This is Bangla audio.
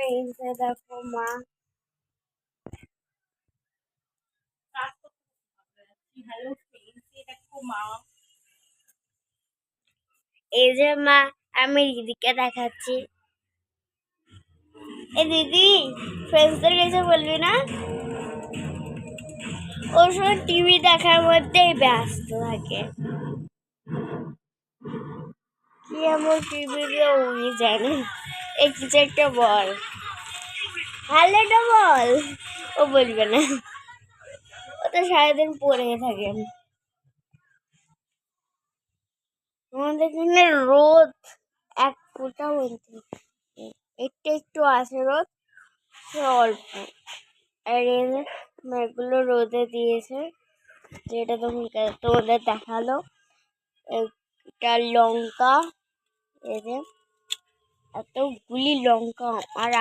ফ্রেন্ডস দেখো মা হ্যালো ফ্রেন্ডস, দেখো মা। এই যে মা আমি দিদিকে দেখাচ্ছি। এ দিদি ফ্রেন্ডসদের কাছে বলবি না? ওর সময় টিভি দেখার মধ্যেই ব্যস্ত থাকে। কি এমন টিভিতে উনি জানে। এই কিছু একটা বল, হ্যালো একটা বল। ও বলবে না, ও তো সারাদিন পড়ে থাকে। আমাদের এখানে রোদ এক ফোঁটা বলতে একটু একটু আছে রোদ, অল্প। আর মেঘগুলো রোদে দিয়েছে, যেটা তোমাদের দেখালো। একটা লঙ্কা, এই যে এতগুলি লঙ্কা আর